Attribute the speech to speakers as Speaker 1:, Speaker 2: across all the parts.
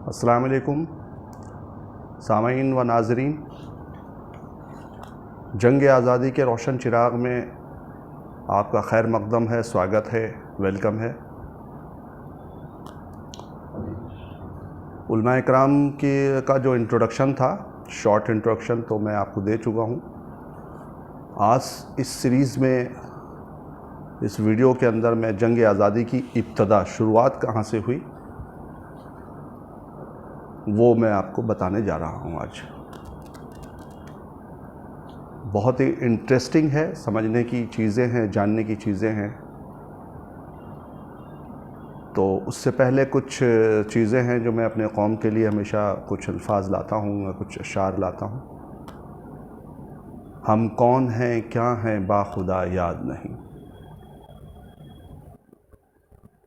Speaker 1: अस्सलाम वालेकुम सामाईन व नाज़रीन। जंग आज़ादी के रोशन चिराग में आपका खैर मक़दम है, स्वागत है, वेलकम है। उलमा इकराम का जो इंट्रोडक्शन था, शॉर्ट इंट्रोडक्शन, तो मैं आपको दे चुका हूँ। आज इस सीरीज़ में, इस वीडियो के अंदर मैं जंग आज़ादी की इब्तदा, शुरुआत कहाँ से हुई, वो मैं आपको बताने जा रहा हूँ। आज बहुत ही इंटरेस्टिंग है, समझने की चीज़ें हैं, जानने की चीज़ें हैं। तो उससे पहले कुछ चीज़ें हैं जो मैं अपने कौम के लिए हमेशा कुछ अल्फाज लाता हूँ, कुछ अशार लाता हूँ। हम कौन हैं, क्या हैं, बाखुदा याद नहीं।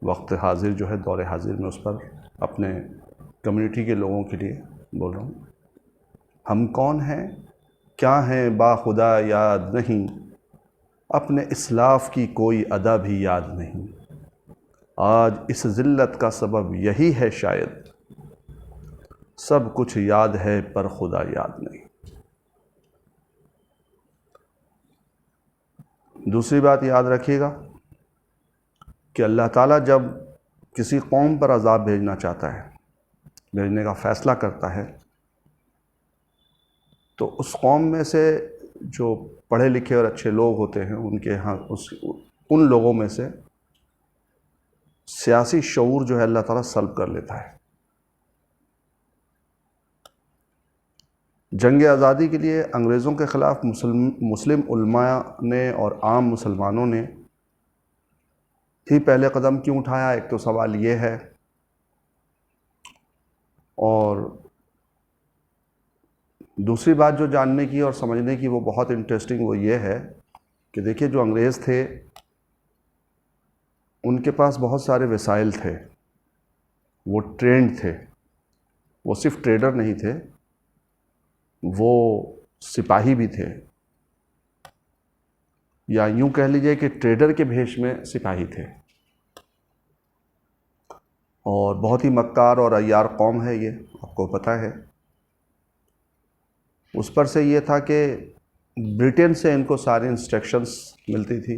Speaker 1: वक्त हाजिर जो है, दौर हाजिर में उस पर अपने कम्युनिटी के लोगों के लिए बोल रहा हूँ। हम कौन हैं, क्या हैं, बाखुदा याद नहीं। अपने इस्लाफ की कोई अदा भी याद नहीं। आज इस ज़िल्लत का सबब यही है शायद, सब कुछ याद है पर खुदा याद नहीं। दूसरी बात याद रखिएगा कि अल्लाह ताला जब किसी कौम पर अज़ाब भेजना चाहता है, भेजने का फ़ैसला करता है, तो उस कौम में से जो पढ़े लिखे और अच्छे लोग होते हैं, उनके यहाँ उन लोगों में से सियासी शऊर जो है अल्लाह ताला सल्ब कर लेता है। जंग आज़ादी के लिए अंग्रेज़ों के ख़िलाफ़ मुस्लिम उलमा ने और आम मुसलमानों ने ही पहले कदम क्यों उठाया, एक तो सवाल ये है। और दूसरी बात जो जानने की और समझने की वो बहुत इंटरेस्टिंग, वो ये है कि देखिए, जो अंग्रेज़ थे उनके पास बहुत सारे वसाइल थे, वो ट्रेंड थे, वो सिर्फ ट्रेडर नहीं थे, वो सिपाही भी थे, या यूं कह लीजिए कि ट्रेडर के भेष में सिपाही थे। और बहुत ही मक्कार और अय्यार कौम है ये, आपको पता है। उस पर से ये था कि ब्रिटेन से इनको सारी इंस्ट्रक्शंस मिलती थी,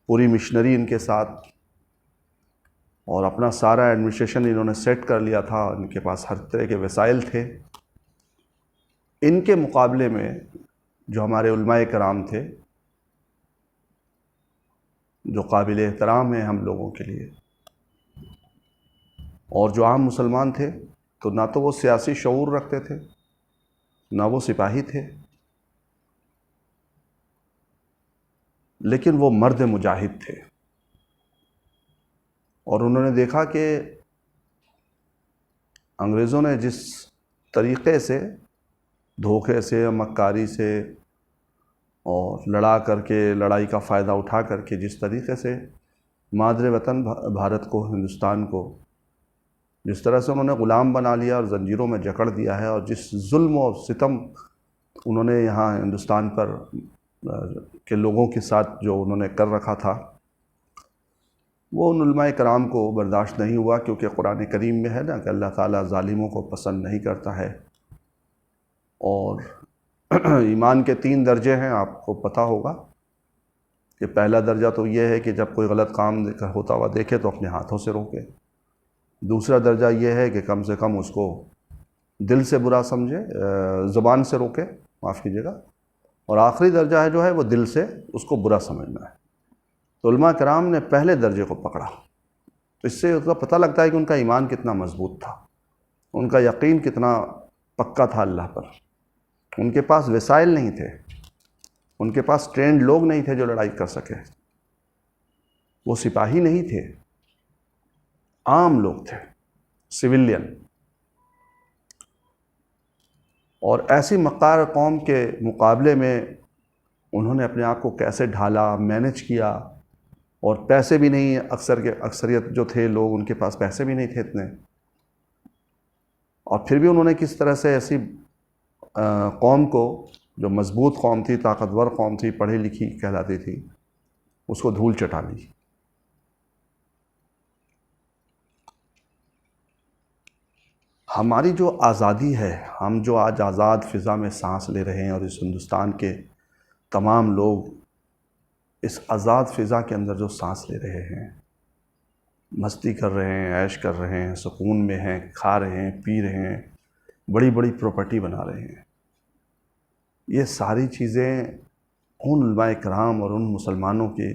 Speaker 1: पूरी मिशनरी इनके साथ, और अपना सारा एडमिनिस्ट्रेशन इन्होंने सेट कर लिया था। इनके पास हर तरह के वसाइल थे। इनके मुकाबले में जो हमारे उलमाए कराम थे, जो काबिल एहतराम हैं हम लोगों के लिए, और जो आम मुसलमान थे, तो ना तो वो सियासी शऊर रखते थे, ना वो सिपाही थे, लेकिन वो मर्द मुजाहिद थे। और उन्होंने देखा कि अंग्रेज़ों ने जिस तरीक़े से, धोखे से, मक्कारी से और लड़ा करके, लड़ाई का फ़ायदा उठा करके जिस तरीक़े से मादरे वतन भारत को, हिंदुस्तान को, जिस तरह से उन्होंने ग़ुलाम बना लिया और ज़ंजीरों में जकड़ दिया है, और जिस जुल्म और सितम उन्होंने यहाँ हिंदुस्तान पर के लोगों के साथ जो उन्होंने कर रखा था, वो उन उलमाए कराम को बर्दाश्त नहीं हुआ। क्योंकि कुरान करीम में है ना कि अल्लाह ताला ज़ालिमों को पसंद नहीं करता है। और ईमान के 3 दर्जे हैं, आपको पता होगा कि पहला दर्जा तो ये है कि जब कोई गलत काम होता हुआ देखे तो अपने हाथों से रोके। दूसरा दर्जा ये है कि कम से कम उसको दिल से बुरा समझे, ज़ुबान से रोके, माफ़ कीजिएगा। और आखिरी दर्जा है जो है वो दिल से उसको बुरा समझना है। तो उलमा कराम ने पहले दर्जे को पकड़ा। तो इससे उसका पता लगता है कि उनका ईमान कितना मजबूत था, उनका यकीन कितना पक्का था अल्लाह पर। उनके पास वसाइल नहीं थे, उनके पास ट्रेंड लोग नहीं थे जो लड़ाई कर सके, वो सिपाही नहीं थे, आम लोग थे, सिविलियन। और ऐसी मक्कार कौम के मुकाबले में उन्होंने अपने आप को कैसे ढाला, मैनेज किया। और पैसे भी नहीं, अक्सरियत जो थे लोग, उनके पास पैसे भी नहीं थे इतने। और फिर भी उन्होंने किस तरह से ऐसी कौम को, जो मजबूत कौम थी, ताकतवर कौम थी, पढ़ी लिखी कहलाती थी, उसको धूल चटा ली। हमारी जो आज़ादी है, हम जो आज आज़ाद फ़िज़ा में सांस ले रहे हैं और इस हिंदुस्तान के तमाम लोग इस आज़ाद फ़िज़ा के अंदर जो सांस ले रहे हैं, मस्ती कर रहे हैं, ऐश कर रहे हैं, सुकून में हैं, खा रहे हैं, पी रहे हैं, बड़ी बड़ी प्रॉपर्टी बना रहे हैं, ये सारी चीज़ें उन उलमाए किराम और उन मुसलमानों के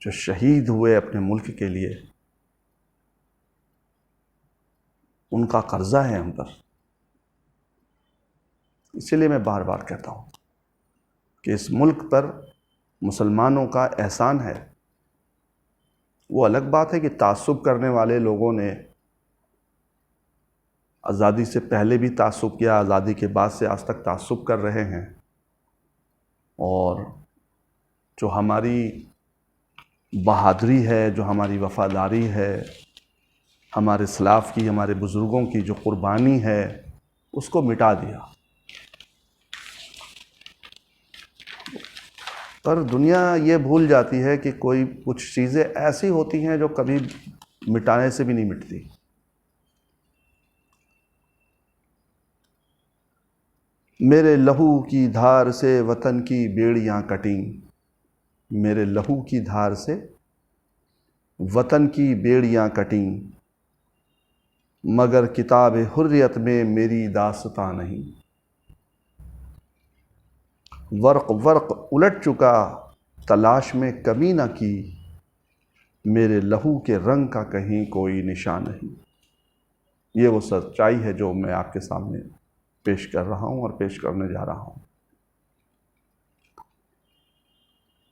Speaker 1: जो शहीद हुए अपने मुल्क के लिए, उनका कर्ज़ा है हम पर। इसीलिए मैं बार बार कहता हूँ कि इस मुल्क पर मुसलमानों का एहसान है। वो अलग बात है कि तासुब करने वाले लोगों ने आज़ादी से पहले भी तासुब किया, आज़ादी के बाद से आज तक तासुब कर रहे हैं, और जो हमारी बहादुरी है, जो हमारी वफ़ादारी है, हमारे सलाफ़ की, हमारे बुज़ुर्गों की जो क़ुरबानी है, उसको मिटा दिया। पर दुनिया ये भूल जाती है कि कोई कुछ चीज़ें ऐसी होती हैं जो कभी मिटाने से भी नहीं मिटती। मेरे लहू की धार से वतन की बेड़ियाँ कटीं, मेरे लहू की धार से वतन की बेड़ियाँ कटीं, मगर किताब हुर्रियत में मेरी दास्तां नहीं। वर्क वर्क उलट चुका तलाश में कमी न की, मेरे लहू के रंग का कहीं कोई निशान नहीं। ये वो सच्चाई है जो मैं आपके सामने पेश कर रहा हूँ और पेश करने जा रहा हूँ।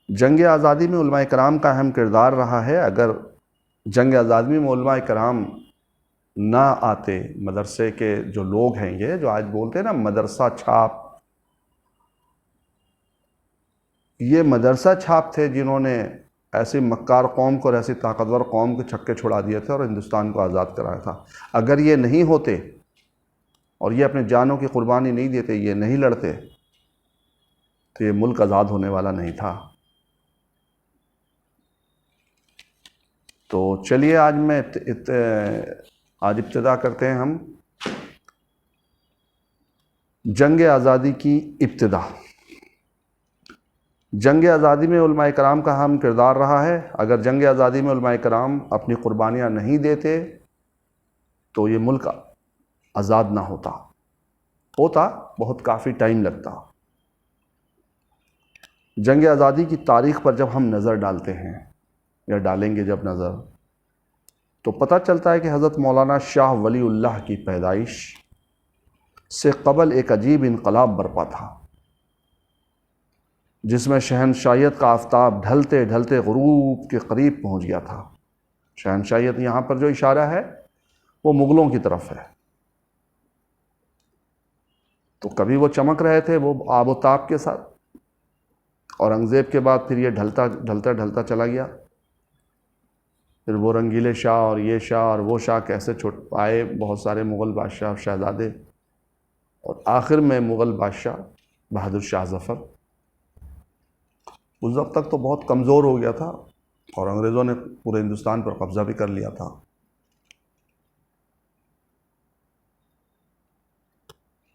Speaker 1: जंग आज़ादी में उलमाए कराम का अहम किरदार रहा है। अगर जंग आज़ादी में उलमाए कराम ना आते, मदरसे के जो लोग हैं, ये जो आज बोलते हैं ना मदरसा छाप, ये मदरसा छाप थे जिन्होंने ऐसी मक्कार कौम को और ऐसी ताकतवर कौम के छक्के छुड़ा दिए थे और हिंदुस्तान को आज़ाद कराया था। अगर ये नहीं होते और ये अपने जानों की कुर्बानी नहीं देते, ये नहीं लड़ते, तो ये मुल्क आज़ाद होने वाला नहीं था। तो चलिए आज इब्तिदा करते हैं हम जंग आज़ादी की इब्तिदा। जंग आज़ादी में उलमाए कराम का अहम किरदार रहा है। अगर जंग आज़ादी में उलमाए कराम अपनी कुर्बानियाँ नहीं देते तो ये मुल्क आज़ाद ना होता बहुत काफ़ी टाइम लगता। जंग आज़ादी की तारीख़ पर जब हम नज़र डालते हैं या डालेंगे जब नज़र, तो पता चलता है कि हज़रत मौलाना शाह वलीउल्लाह की पैदाइश से क़बल एक अजीब इनक़लाब बरपा था, जिसमें शहनशाहियत का आफ़ताब ढलते ढलते ग़ुरूब के करीब पहुँच गया था। शहनशाहियत यहाँ पर जो इशारा है वो मुग़लों की तरफ है। तो कभी वो चमक रहे थे वो आबोताब के साथ, औरंगज़ेब के बाद फिर ये ढलता ढलता ढलता चला गया। फिर वो रंगीले शाह और ये शाह और वो शाह कैसे छुट आए, बहुत सारे मुग़ल बादशाह और शहज़ादे, और आखिर में मुग़ल बादशाह बहादुर शाह ज़फ़र। उस वक्त तक तो बहुत कमज़ोर हो गया था और अंग्रेज़ों ने पूरे हिंदुस्तान पर कब्ज़ा भी कर लिया था।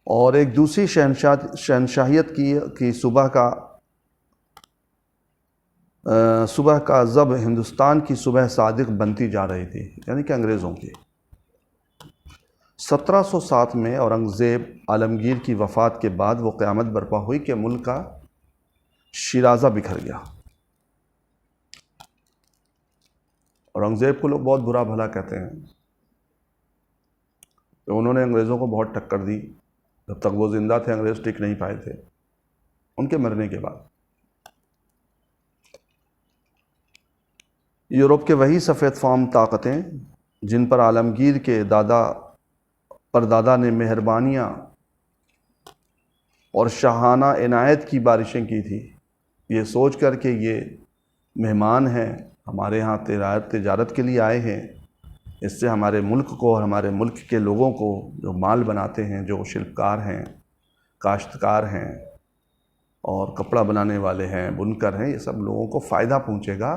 Speaker 1: और एक दूसरी शहनशाहियत की सुबह का ज़ब हिंदुस्तान की सुबह सादिक बनती जा रही थी, यानी कि अंग्रेज़ों की। 1707 में औरंगज़ेब आलमगीर की वफ़ात के बाद वो क़यामत बर्पा हुई कि मुल्क का शिराज़ा बिखर गया। औरंगज़ेब को लोग बहुत बुरा भला कहते हैं, तो उन्होंने अंग्रेज़ों को बहुत टक्कर दी। जब तक वो ज़िंदा थे अंग्रेज़ टिक नहीं पाए थे। उनके मरने के बाद यूरोप के वही सफ़ेद फ़ार्म ताकतें जिन पर आलमगीर के परदादा ने मेहरबानियाँ और शाहाना इनायत की बारिशें की थी, ये सोच कर के ये मेहमान हैं, हमारे यहाँ तिजारत के लिए आए हैं, इससे हमारे मुल्क को और हमारे मुल्क के लोगों को जो माल बनाते हैं, जो शिल्पकार हैं, काश्तकार हैं और कपड़ा बनाने वाले हैं, बुनकर हैं, ये सब लोगों को फ़ायदा पहुँचेगा।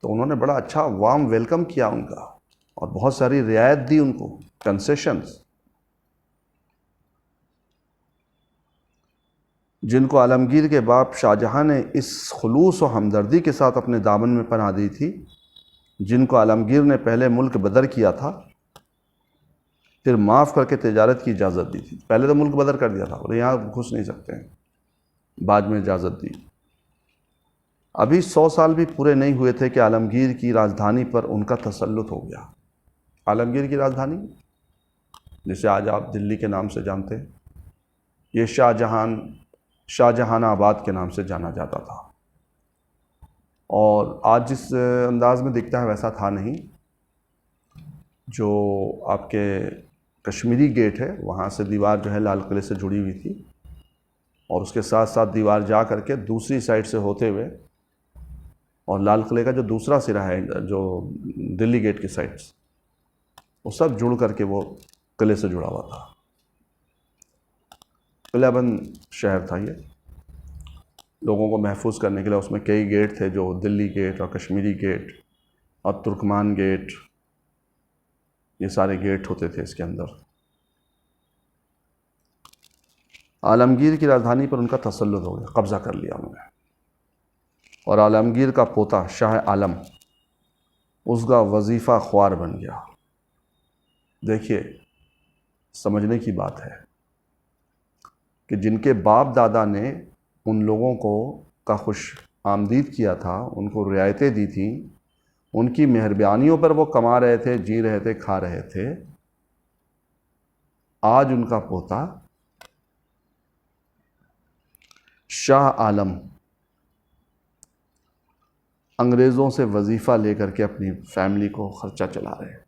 Speaker 1: तो उन्होंने बड़ा अच्छा वार्म वेलकम किया उनका और बहुत सारी रियायत दी उनको, कंसेशंस। जिनको आलमगीर के बाप शाहजहां ने इस खुलूस और हमदर्दी के साथ अपने दामन में पनाह दी थी, जिनको आलमगीर ने पहले मुल्क बदर किया था, फिर माफ़ करके तिजारत की इजाज़त दी थी। पहले तो मुल्क बदर कर दिया था, बोले यहाँ घुस नहीं सकते हैं, बाद में इजाज़त दी। अभी 100 साल भी पूरे नहीं हुए थे कि आलमगीर की राजधानी पर उनका तसल्लुत हो गया। आलमगीर की राजधानी जिसे आज आप दिल्ली के नाम से जानते हैं, ये शाहजहानाबाद के नाम से जाना जाता था। और आज जिस अंदाज में दिखता है वैसा था नहीं। जो आपके कश्मीरी गेट है वहाँ से दीवार जो है लाल किले से जुड़ी हुई थी, और उसके साथ साथ दीवार जा करके दूसरी साइड से होते हुए, और लाल किले का जो दूसरा सिरा है जो दिल्ली गेट की साइड से, वो सब जुड़ करके वो किले से जुड़ा हुआ था। किलाबंद शहर था ये। लोगों को महफूज करने के लिए उसमें कई गेट थे, जो दिल्ली गेट और कश्मीरी गेट और तुर्कमान गेट, ये सारे गेट होते थे इसके अंदर। आलमगीर की राजधानी पर उनका तसल्लुत हो गया, कब्ज़ा कर लिया उन्होंने, और आलमगीर का पोता शाह आलम उसका वजीफ़ा ख्वार बन गया। देखिए, समझने की बात है कि जिनके बाप दादा ने उन लोगों को का खुश आमदीद किया था, उनको रियायतें दी थी, उनकी मेहरबानियों पर वो कमा रहे थे, जी रहे थे, खा रहे थे, आज उनका पोता शाह आलम अंग्रेज़ों से वजीफ़ा लेकर के अपनी फैमिली को खर्चा चला रहे हैं।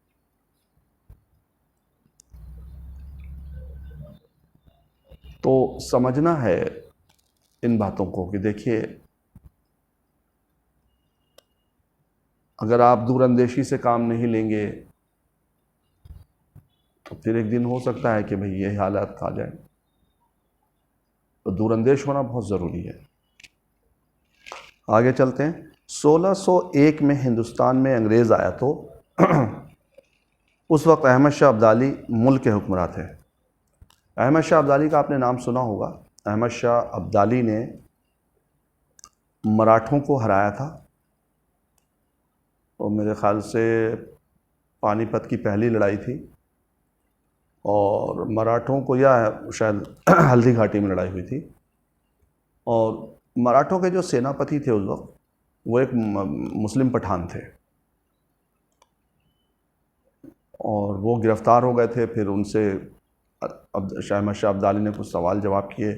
Speaker 1: तो समझना है इन बातों को कि देखिए, अगर आप दूरअंदेशी से काम नहीं लेंगे तो फिर एक दिन हो सकता है कि भाई ये हालात आ जाए। तो दूरअंदेश होना बहुत ज़रूरी है। आगे चलते हैं। 1601 में हिंदुस्तान में अंग्रेज़ आया तो उस वक्त अहमद शाह अब्दाली मुल्क के हुक्मरान थे। अहमद शाह अब्दाली का आपने नाम सुना होगा। अहमद शाह अब्दाली ने मराठों को हराया था, और मेरे ख़्याल से पानीपत की पहली लड़ाई थी, और मराठों को या शायद हल्दी घाटी में लड़ाई हुई थी। और मराठों के जो सेनापति थे उस वक्त, वो एक मुस्लिम पठान थे, और वो गिरफ़्तार हो गए थे। फिर उनसे अहमद शाह अब्दाली ने कुछ सवाल जवाब किए,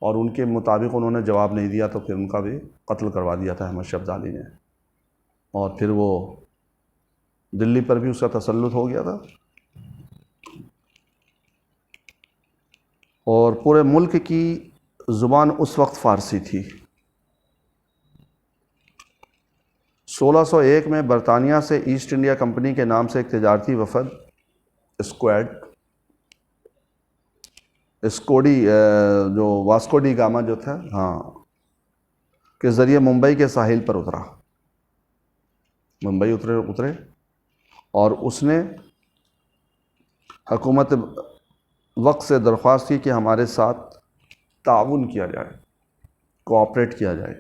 Speaker 1: और उनके मुताबिक उन्होंने जवाब नहीं दिया, तो फिर उनका भी कत्ल करवा दिया था अहमद शाह अब्दाली ने। और फिर वो दिल्ली पर भी उसका तसल्लुत हो गया था, और पूरे मुल्क की ज़ुबान उस वक्त फ़ारसी थी। 1601 में बरतानिया से ईस्ट इंडिया कंपनी के नाम से एक तिजारती वफ़द स्कोडी जो वास्को डी गामा जो था, हाँ, के ज़रिए मुंबई के साहिल पर उतरा। मुंबई उतरे और उसने हुकूमत वक्त से दरख्वास्त की कि हमारे साथ ताउन किया जाए, कोऑपरेट किया जाए।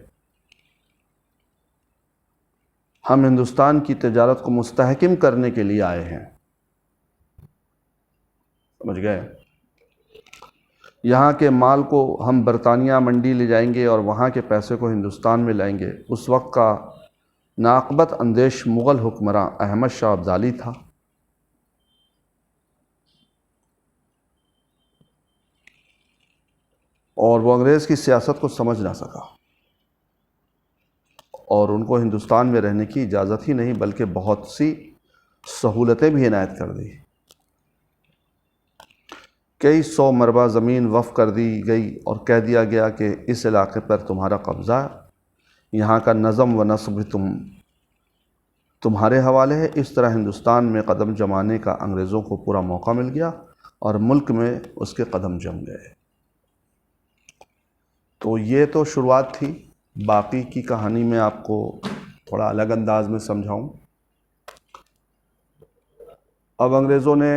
Speaker 1: हम हिंदुस्तान की तिजारत को मुस्तहकम करने के लिए आए हैं। समझ गए? यहाँ के माल को हम बरतानिया मंडी ले जाएंगे और वहाँ के पैसे को हिंदुस्तान में लाएंगे। उस वक्त का नाक़बत अंदेश मुग़ल हुक्मरान अहमद शाह अब्दाली था। और वो अंग्रेज़ की सियासत को समझ ना सका, और उनको हिंदुस्तान में रहने की इजाज़त ही नहीं बल्कि बहुत सी सहूलतें भी इनायत कर दी। कई 100 मरबा ज़मीन वफ़ कर दी गई और कह दिया गया कि इस इलाके पर तुम्हारा कब्ज़ा, यहाँ का नज़म व नस्ब भी तुम्हारे हवाले है। इस तरह हिंदुस्तान में कदम जमाने का अंग्रेज़ों को पूरा मौका मिल गया और मुल्क में उसके कदम जम गए। तो ये तो शुरुआत थी। बाकी की कहानी मैं आपको थोड़ा अलग अंदाज में समझाऊं। अब अंग्रेज़ों ने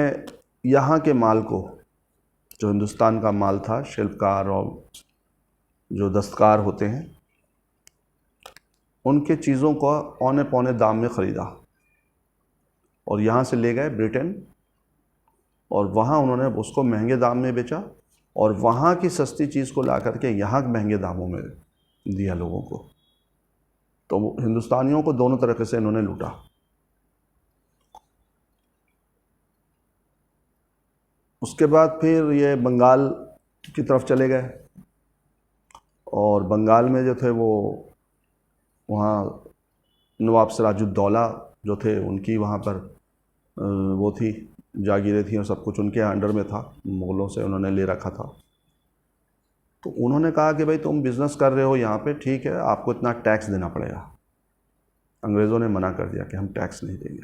Speaker 1: यहाँ के माल को, जो हिंदुस्तान का माल था, शिल्पकार और जो दस्तकार होते हैं उनके चीज़ों को औने पौने दाम में ख़रीदा और यहाँ से ले गए ब्रिटेन, और वहाँ उन्होंने उसको महंगे दाम में बेचा और वहाँ की सस्ती चीज़ को ला करके यहाँ महंगे दामों में दिया लोगों को। तो हिंदुस्तानियों को दोनों तरीके से इन्होंने लूटा। उसके बाद फिर ये बंगाल की तरफ चले गए और बंगाल में जो थे वो वहाँ नवाब सिराजुद्दौला जो थे उनकी वहाँ पर वो थी, जागीरें थी और सब कुछ उनके अंडर में था, मुग़लों से उन्होंने ले रखा था। तो उन्होंने कहा कि भाई तुम बिज़नेस कर रहे हो यहाँ पे, ठीक है, आपको इतना टैक्स देना पड़ेगा। अंग्रेज़ों ने मना कर दिया कि हम टैक्स नहीं देंगे।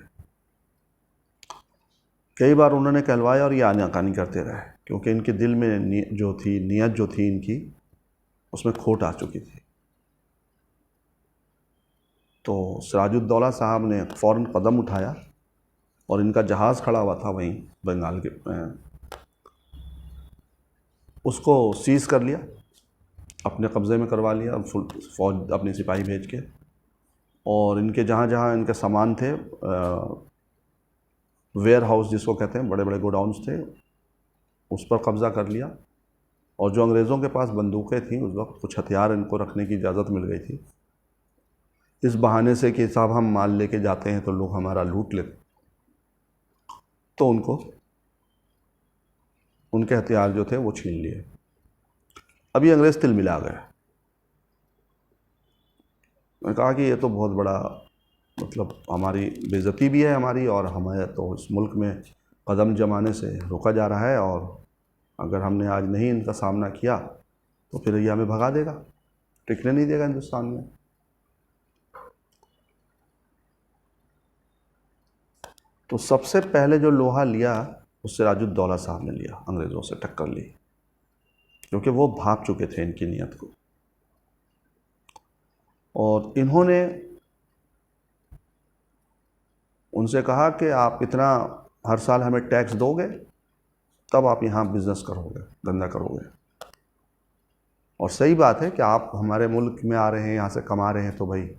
Speaker 1: कई बार उन्होंने कहलवाया और ये आनाकानी करते रहे, क्योंकि इनके दिल में नीयत जो थी इनकी, उसमें खोट आ चुकी थी। तो सिराजुद्दौला साहब ने फ़ौरन कदम उठाया और इनका जहाज़ खड़ा हुआ था वहीं बंगाल के, उसको सीज़ कर लिया, अपने कब्ज़े में करवा लिया, फ़ौज अपने सिपाही भेज के, और इनके जहाँ इनके सामान थे, वेयर हाउस जिसको कहते हैं, बड़े बड़े गोडाउन्स थे, उस पर कब्ज़ा कर लिया। और जो अंग्रेज़ों के पास बंदूकें थीं उस वक्त, कुछ हथियार इनको रखने की इजाज़त मिल गई थी, इस बहाने से कि साहब हम माल लेके जाते हैं तो लोग हमारा लूट लेते, तो उनके हथियार जो थे वो छीन लिए। अभी अंग्रेज़ तिल मिला गए। मैंने कहा कि ये तो बहुत बड़ा, मतलब हमारी बेइज्जती भी है हमारी, और हमें तो इस मुल्क में कदम जमाने से रोका जा रहा है, और अगर हमने आज नहीं इनका सामना किया तो फिर ये हमें भगा देगा, टिकने नहीं देगा हिंदुस्तान में। तो सबसे पहले जो लोहा लिया उससे सिराजुद्दौला साहब ने लिया, अंग्रेज़ों से टक्कर ली, क्योंकि वो भाप चुके थे इनकी नीयत को। और इन्होंने उनसे कहा कि आप इतना हर साल हमें टैक्स दोगे तब आप यहाँ बिज़नेस करोगे, धंधा करोगे। और सही बात है कि आप हमारे मुल्क में आ रहे हैं, यहाँ से कमा रहे हैं, तो भाई,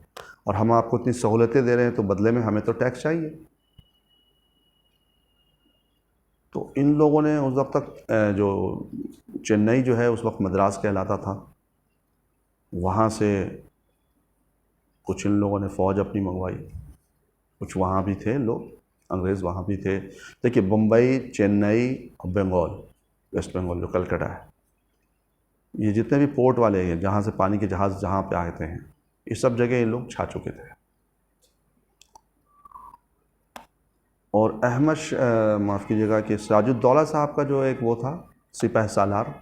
Speaker 1: और हम आपको इतनी सहूलतें दे रहे हैं तो बदले में हमें तो टैक्स चाहिए। तो इन लोगों ने उस वक्त तक, जो चेन्नई जो है उस वक्त मद्रास कहलाता था, वहाँ से कुछ इन लोगों ने फ़ौज अपनी मंगवाई, कुछ वहाँ भी थे लोग, अंग्रेज़ वहाँ भी थे। देखिए, मुंबई, चेन्नई और बंगाल, वेस्ट बंगाल जो कलकत्ता है, ये जितने भी पोर्ट वाले हैं, जहाँ से पानी के जहाज़ जहाँ पे आते हैं, इस सब जगह ये लोग छा चुके थे। और माफ़ कीजिएगा कि सिराजुद्दौला साहब का जो एक वो था सिपाही सालार,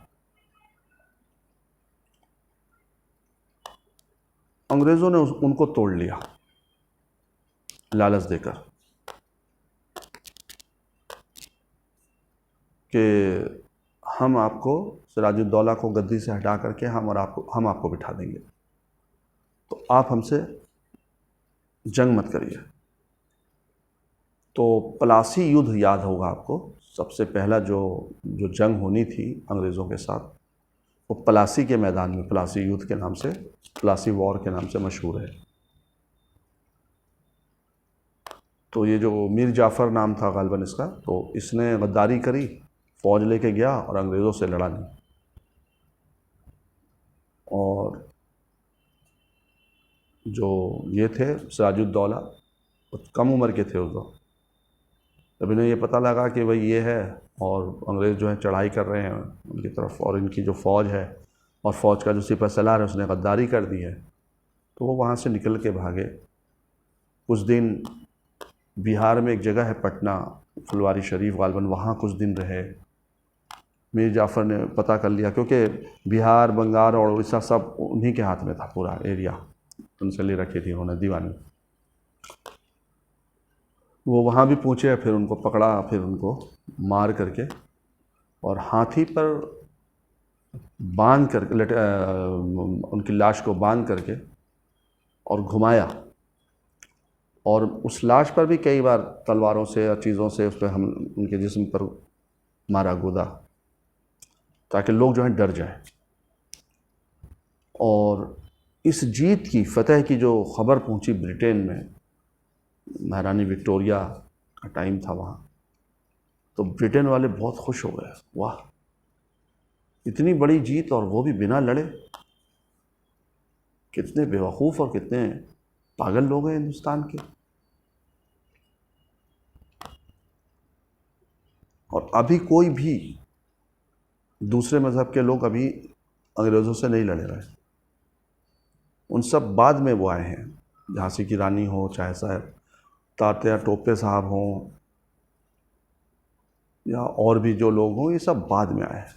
Speaker 1: अंग्रेज़ों ने उनको तोड़ लिया लालच देकर कि हम आपको, सिराजुद्दौला को गद्दी से हटा करके हम आपको बिठा देंगे, तो आप हमसे जंग मत करिए। तो प्लासी युद्ध याद होगा आपको, सबसे पहला जो जंग होनी थी अंग्रेज़ों के साथ, वो प्लासी के मैदान में, प्लासी युद्ध के नाम से, प्लासी वॉर के नाम से मशहूर है। तो ये जो मीर जाफ़र नाम था गालिबन इसका, तो इसने गद्दारी करी, फ़ौज लेके गया और अंग्रेज़ों से लड़ा नहीं। और जो ये थे सिराजुद्दौला, कम उम्र के थे उस वक्त, तब इन्हें ये पता लगा कि भाई ये है, और अंग्रेज़ जो है चढ़ाई कर रहे हैं उनकी तरफ, और इनकी जो फ़ौज है और फ़ौज का जो सिपह सलार है उसने गद्दारी कर दी है, तो वो वहाँ से निकल के भागे। कुछ दिन बिहार में एक जगह है पटना, फुलवारी शरीफ गालिबन, वहाँ कुछ दिन रहे। मीर जाफ़र ने पता कर लिया, क्योंकि बिहार, बंगाल और उड़ीसा सब उन्हीं के हाथ में था, पूरा एरिया उनसे ले रखी थी उन्होंने दीवानी। वो वहाँ भी पहुँचे, फिर उनको पकड़ा, फिर उनको मार करके और हाथी पर बांध कर उनकी लाश को बांध करके और घुमाया, और उस लाश पर भी कई बार तलवारों से और चीज़ों से उस पर हम उनके जिस्म पर मारा, कूदा, ताकि लोग जो हैं डर जाएं। और इस जीत की फतह की जो ख़बर पहुंची ब्रिटेन में, महारानी विक्टोरिया का टाइम था वहाँ, तो ब्रिटेन वाले बहुत खुश हो गए। वाह, इतनी बड़ी जीत और वो भी बिना लड़े। कितने बेवकूफ़ और कितने पागल लोग हैं हिंदुस्तान के। और अभी कोई भी दूसरे मज़हब के लोग अभी अंग्रेज़ों से नहीं लड़े रहे। उन सब बाद में वो आए हैं। झांसी की रानी हो, चाहे साहब तात्या टोपे साहब हों, या और भी जो लोग हों, ये सब बाद में आए हैं।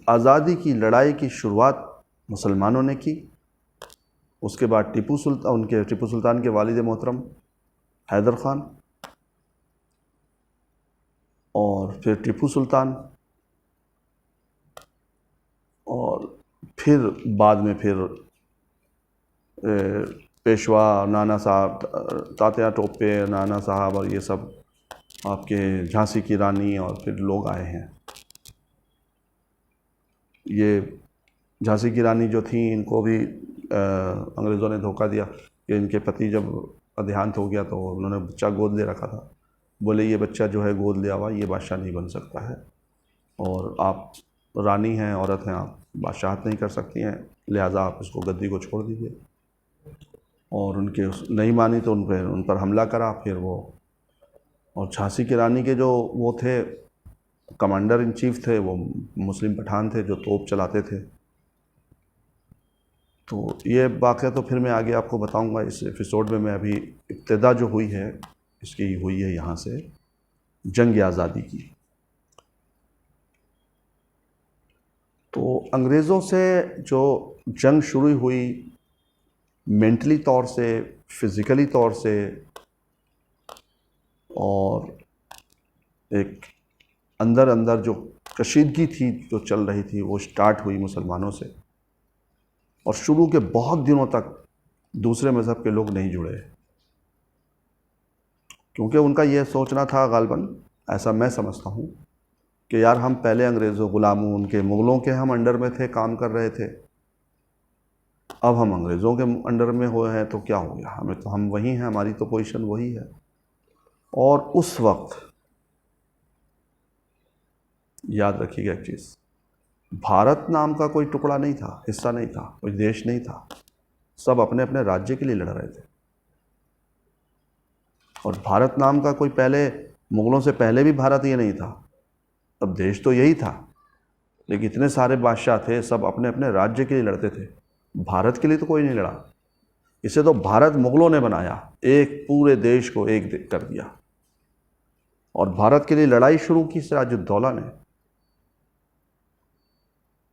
Speaker 1: आज़ादी की लड़ाई की शुरुआत मुसलमानों ने की। उसके बाद टीपू सुल्तान के वालिद मोहतरम हैदर ख़ान, और फिर टीपू सुल्तान, और फिर बाद में फिर पेशवा नाना साहब, तात्या टोपे, नाना साहब, और ये सब आपके झांसी की रानी, और फिर लोग आए हैं। ये झांसी की रानी जो थी, इनको भी अंग्रेज़ों ने धोखा दिया कि इनके पति जब देहांत हो गया तो उन्होंने बच्चा गोद ले रखा था। बोले ये बच्चा जो है गोद लिया हुआ, ये बादशाह नहीं बन सकता है, और आप रानी हैं, औरत हैं, आप बादशाहत नहीं कर सकती हैं, लिहाजा आप इसको गद्दी को छोड़ दीजिए। और उनके नहीं मानी तो उन पर हमला करा फिर वो। और झांसी की रानी के जो वो थे कमांडर इन चीफ थे, वो मुस्लिम पठान थे जो तोप चलाते थे। तो ये वाक़या तो फिर मैं आगे आपको बताऊंगा इस एपिसोड में। मैं अभी इब्तिदा जो हुई है इसकी हुई है यहाँ से जंग आज़ादी की। तो अंग्रेज़ों से जो जंग शुरू हुई, मेंटली तौर से, फिज़िकली तौर से, और एक अंदर अंदर जो कशीदगी थी जो चल रही थी, वो स्टार्ट हुई मुसलमानों से। और शुरू के बहुत दिनों तक दूसरे मज़हब के लोग नहीं जुड़े, क्योंकि उनका यह सोचना था, गालबन ऐसा मैं समझता हूँ, कि यार हम पहले अंग्रेज़ों गुलामों, उनके मुग़लों के हम अंडर में थे, काम कर रहे थे, अब हम अंग्रेज़ों के अंडर में हुए हैं तो क्या हो गया, हमें तो हम वही हैं, हमारी तो पोजीशन वही है। और उस वक्त याद रखिएगा एक चीज़, भारत नाम का कोई टुकड़ा नहीं था, हिस्सा नहीं था, कोई देश नहीं था। सब अपने अपने राज्य के लिए लड़ रहे थे। और भारत नाम का कोई पहले, मुग़लों से पहले भी भारत ये नहीं था, तब देश तो यही था, लेकिन इतने सारे बादशाह थे, सब अपने अपने राज्य के लिए लड़ते थे, भारत के लिए तो कोई नहीं लड़ा। इसे तो भारत मुग़लों ने बनाया, एक पूरे देश को एक कर दिया। और भारत के लिए लड़ाई शुरू की सिराजुद्दौला ने।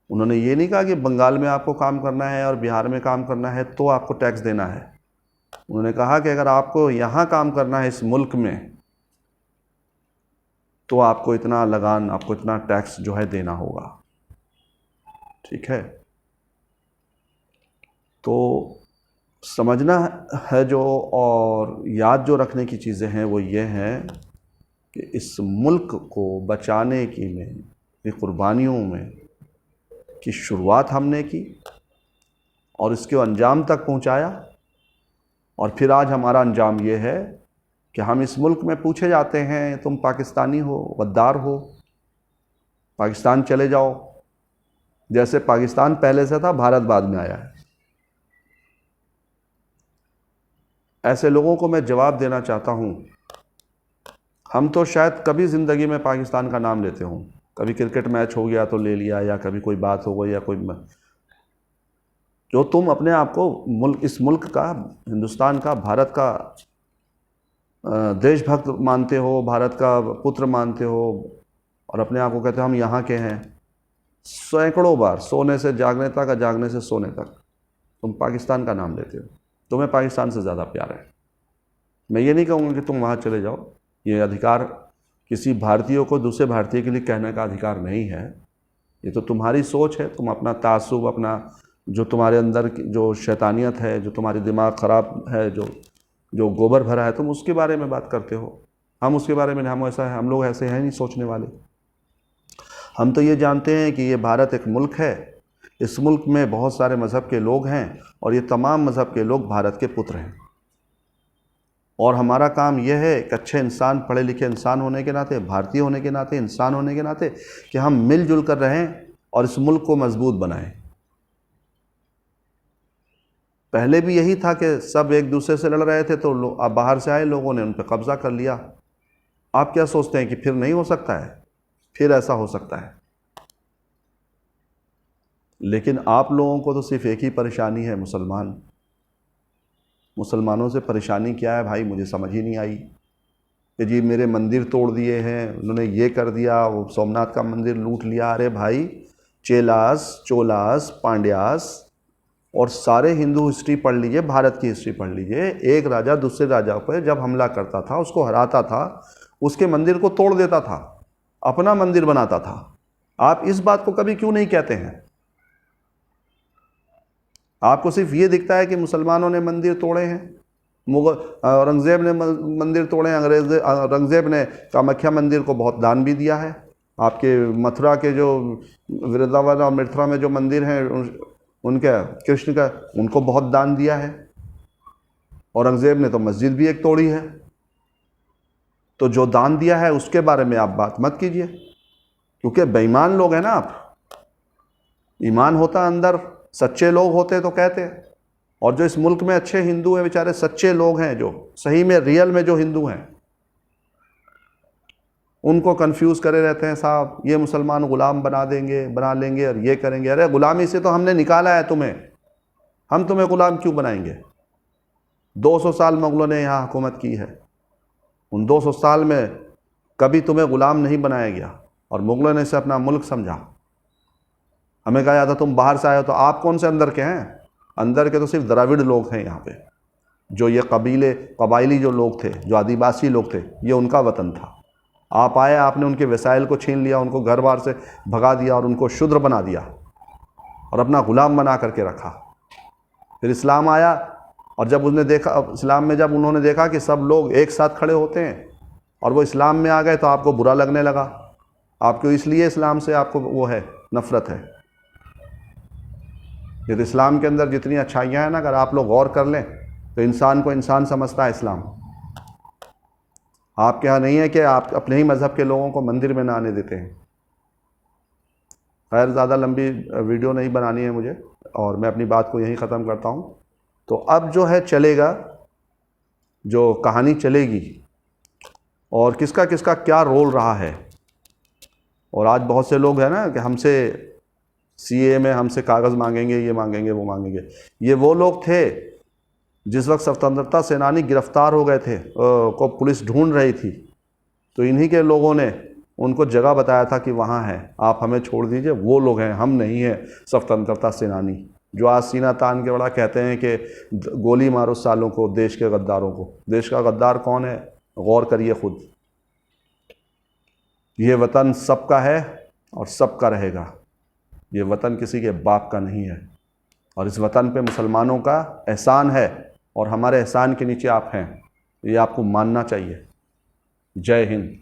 Speaker 1: उन्होंने ये नहीं कहा कि बंगाल में आपको काम करना है और बिहार में काम करना है तो आपको टैक्स देना है। उन्होंने कहा कि अगर आपको यहाँ काम करना है इस मुल्क में, तो आपको इतना लगान, आपको इतना टैक्स जो है देना होगा। ठीक है, तो समझना है जो, और याद जो रखने की चीज़ें हैं वो ये हैं कि इस मुल्क को बचाने की में, ये कुर्बानियों में की शुरुआत हमने की और इसके अंजाम तक पहुंचाया। और फिर आज हमारा अंजाम ये है कि हम इस मुल्क में पूछे जाते हैं, तुम पाकिस्तानी हो, गद्दार हो, पाकिस्तान चले जाओ। जैसे पाकिस्तान पहले से था, भारत बाद में आया है। ऐसे लोगों को मैं जवाब देना चाहता हूँ, हम तो शायद कभी ज़िंदगी में पाकिस्तान का नाम लेते हों, कभी क्रिकेट मैच हो गया तो ले लिया, या कभी कोई बात हो गई, या कोई जो तुम अपने आप को इस मुल्क का, हिंदुस्तान का, भारत का देशभक्त मानते हो, भारत का पुत्र मानते हो, और अपने आप को कहते हो हम यहाँ के हैं, सैकड़ों बार, सोने से जागने तक या जागने से सोने तक तुम पाकिस्तान का नाम लेते हो। तुम्हें पाकिस्तान से ज़्यादा प्यार है। मैं ये नहीं कहूँगा कि तुम वहाँ चले जाओ, ये अधिकार किसी भारतीय को दूसरे भारतीय के लिए कहने का अधिकार नहीं है। ये तो तुम्हारी सोच है, तुम अपना तासुब, अपना जो तुम्हारे अंदर जो शैतानियत है, जो तुम्हारी दिमाग ख़राब है, जो गोबर भरा है, तुम उसके बारे में बात करते हो। हम उसके बारे में, हम लोग ऐसे हैं नहीं सोचने वाले। हम तो ये जानते हैं कि ये भारत एक मुल्क है, इस मुल्क में बहुत सारे मज़हब के लोग हैं और ये तमाम मज़हब के लोग भारत के पुत्र हैं। और हमारा काम यह है एक अच्छे इंसान, पढ़े लिखे इंसान होने के नाते, भारतीय होने के नाते, इंसान होने के नाते, कि हम मिलजुल कर रहें और इस मुल्क को मजबूत बनाएं। पहले भी यही था कि सब एक दूसरे से लड़ रहे थे, तो अब बाहर से आए लोगों ने उन पर कब्ज़ा कर लिया। आप क्या सोचते हैं कि फिर नहीं हो सकता है? फिर ऐसा हो सकता है। लेकिन आप लोगों को तो सिर्फ एक ही परेशानी है, मुसलमानों से परेशानी क्या है भाई? मुझे समझ ही नहीं आई कि जी मेरे मंदिर तोड़ दिए हैं, उन्होंने ये कर दिया, वो सोमनाथ का मंदिर लूट लिया। अरे भाई, चेलास, चोलास, पांड्यास और सारे हिंदू हिस्ट्री पढ़ लीजिए, भारत की हिस्ट्री पढ़ लीजिए। एक राजा दूसरे राजा पर जब हमला करता था, उसको हराता था, उसके मंदिर को तोड़ देता था, अपना मंदिर बनाता था। आप इस बात को कभी क्यों नहीं कहते हैं? आपको सिर्फ ये दिखता है कि मुसलमानों ने मंदिर तोड़े हैं, मुगल औरंगज़ेब ने मंदिर तोड़े हैं। औरंगज़ेब ने कामाख्या मंदिर को बहुत दान भी दिया है। आपके मथुरा के जो वृंदावन और मथुरा में जो मंदिर हैं उनके कृष्ण का, उनको बहुत दान दिया है। औरंगज़ेब ने तो मस्जिद भी एक तोड़ी है। तो जो दान दिया है उसके बारे में आप बात मत कीजिए, क्योंकि बेईमान लोग हैं ना आप। ईमान होता अंदर, सच्चे लोग होते तो कहते। और जो इस मुल्क में अच्छे हिंदू हैं, बेचारे सच्चे लोग हैं, जो सही में रियल में जो हिंदू हैं, उनको कंफ्यूज करे रहते हैं। साहब ये मुसलमान गुलाम बना देंगे, बना लेंगे और ये करेंगे। अरे गुलामी से तो हमने निकाला है तुम्हें, हम तुम्हें गुलाम क्यों बनाएंगे? 200 साल मुगलों ने यहाँ हुकूमत की है, उन 200 साल में कभी तुम्हें गुलाम नहीं बनाया गया और मुगलों ने इसे अपना मुल्क समझा। हमें कहा जाता तुम बाहर से आए हो, तो आप कौन से अंदर के हैं? अंदर के तो सिर्फ द्रविड़ लोग हैं यहाँ पे, जो ये कबाइली जो लोग थे, जो आदिवासी लोग थे, ये उनका वतन था। आप आए, आपने उनके वसाइल को छीन लिया, उनको घर बार से भगा दिया और उनको शूद्र बना दिया और अपना गुलाम बना करके रखा। फिर इस्लाम आया और जब उसने देखा, इस्लाम में जब उन्होंने देखा कि सब लोग एक साथ खड़े होते हैं और वो इस्लाम में आ गए, तो आपको बुरा लगने लगा। आपको इसलिए इस्लाम से आपको वो है, नफ़रत है। ये तो इस्लाम के अंदर जितनी अच्छाइयाँ हैं ना, अगर आप लोग गौर कर लें तो इंसान को इंसान समझता है इस्लाम। आपके यहाँ नहीं है कि आप अपने ही मज़हब के लोगों को मंदिर में ना आने देते हैं। खैर, ज़्यादा लंबी वीडियो नहीं बनानी है मुझे और मैं अपनी बात को यहीं ख़त्म करता हूँ। तो अब जो है चलेगा, जो कहानी चलेगी और किसका किसका क्या रोल रहा है। और आज बहुत से लोग हैं ना कि हमसे सीए में हमसे कागज़ मांगेंगे, ये मांगेंगे, वो मांगेंगे। ये वो लोग थे जिस वक्त स्वतंत्रता सेनानी गिरफ्तार हो गए थे, को पुलिस ढूंढ रही थी, तो इन्हीं के लोगों ने उनको जगह बताया था कि वहाँ है, आप हमें छोड़ दीजिए। वो लोग हैं, हम नहीं हैं स्वतंत्रता सेनानी, जो आज सीना तान के बड़ा कहते हैं कि गोली मारो सालों को, देश के गद्दारों को। देश का गद्दार कौन है? गौर करिए खुद। ये वतन सबका है और सबका रहेगा। ये वतन किसी के बाप का नहीं है और इस वतन पे मुसलमानों का एहसान है और हमारे एहसान के नीचे आप हैं, ये आपको मानना चाहिए। जय हिंद।